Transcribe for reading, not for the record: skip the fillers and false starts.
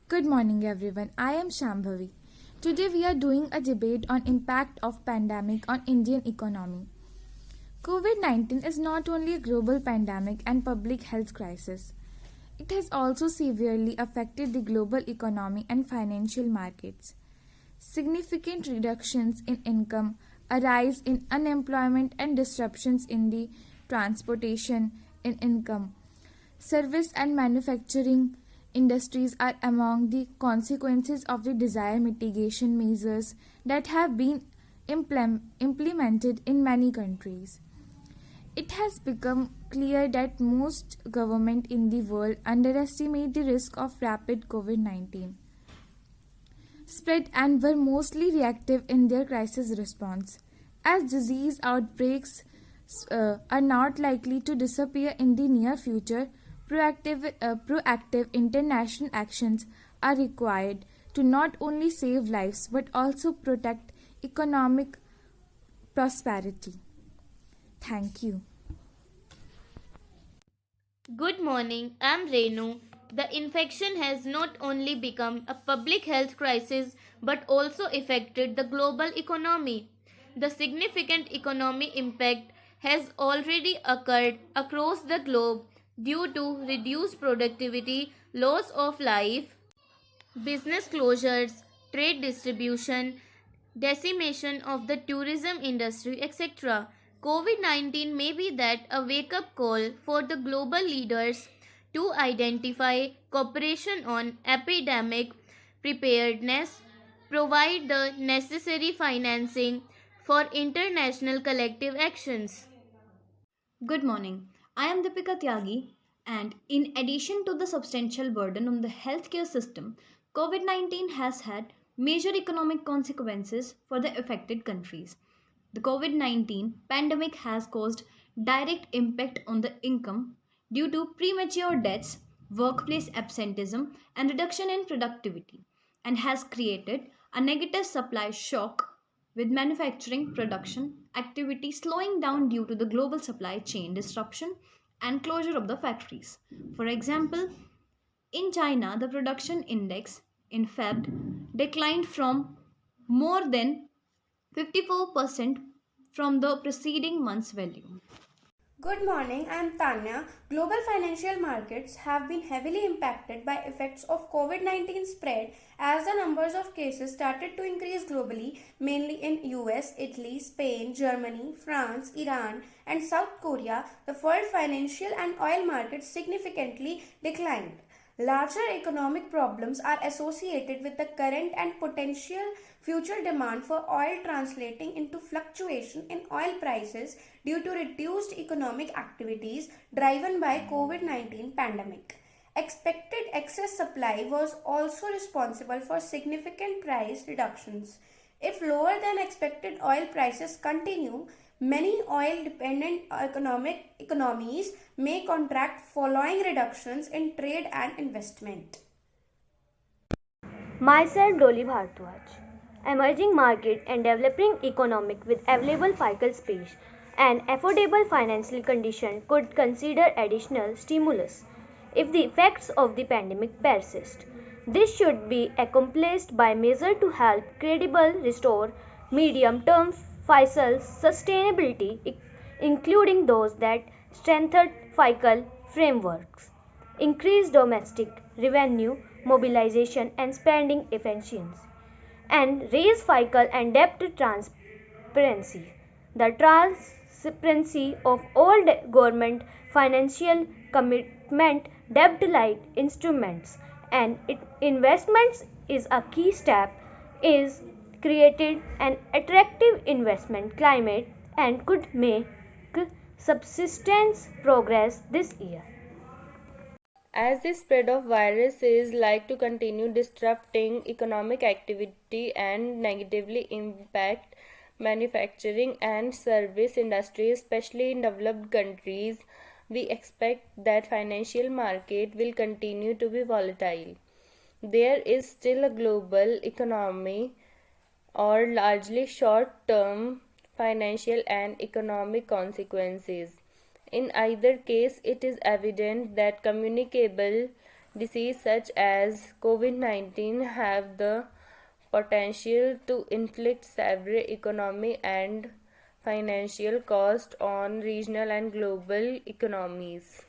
Good morning everyone. I am Shambhavi. Today we are doing a debate on impact of pandemic on Indian economy. COVID-19 is not only a global pandemic and public health crisis. It has also severely affected the global economy and financial markets. Significant reductions in income, a rise in unemployment and disruptions in the transportation in income, service and manufacturing industries are among the consequences of the desired mitigation measures that have been implemented in many countries. It has become clear that most governments in the world underestimate the risk of rapid COVID-19 spread and were mostly reactive in their crisis response. As disease outbreaks are not likely to disappear in the near future, proactive international actions are required to not only save lives but also protect economic prosperity. Thank you. Good morning, I'm Renu. The infection has not only become a public health crisis but also affected the global economy. The significant economic impact has already occurred across the globe due to reduced productivity, loss of life, business closures, trade distribution, decimation of the tourism industry, etc. COVID 19 may be that a wake up call for the global leaders to identify cooperation on epidemic preparedness, provide the necessary financing for international collective actions. Good morning. I am Deepika Tyagi, and in addition to the substantial burden on the healthcare system, COVID 19 has had major economic consequences for the affected countries. The COVID 19 pandemic has caused direct impact on the income due to premature deaths, workplace absenteeism, and reduction in productivity, and has created a negative supply shock with manufacturing production activity slowing down due to the global supply chain disruption and closure of the factories. For example, in China, the production index in Feb declined from more than 54% from the preceding month's value. Good morning, I am Tanya. Global financial markets have been heavily impacted by effects of COVID-19 spread as the numbers of cases started to increase globally, mainly in US, Italy, Spain, Germany, France, Iran, and South Korea. The world financial and oil markets significantly declined. Larger economic problems are associated with the current and potential future demand for oil, translating into fluctuation in oil prices due to reduced economic activities driven by COVID-19 pandemic. Expected excess supply was also responsible for significant price reductions. If lower than expected oil prices continue, many oil dependent economies may contract following reductions in trade and investment. Myself Dolly Bhardwaj. Emerging market and developing economic with available fiscal space and affordable financial condition could consider additional stimulus if the effects of the pandemic persist. This should be accomplished by measures to help credible restore medium-term fiscal sustainability, including those that strengthen fiscal frameworks, increase domestic revenue mobilization and spending efficiency, and raise fiscal and debt transparency. The transparency of all government financial commitment, debt-like instruments, and investments is a key step. Is created an attractive investment climate and could make subsistence progress this year. As the spread of virus is like to continue disrupting economic activity and negatively impact manufacturing and service industry, especially in developed countries, we expect that financial market will continue to be volatile. There is still a global economy or largely short-term financial and economic consequences. In either case, it is evident that communicable Diseases such as COVID-19 have the potential to inflict severe economic and financial cost on regional and global economies.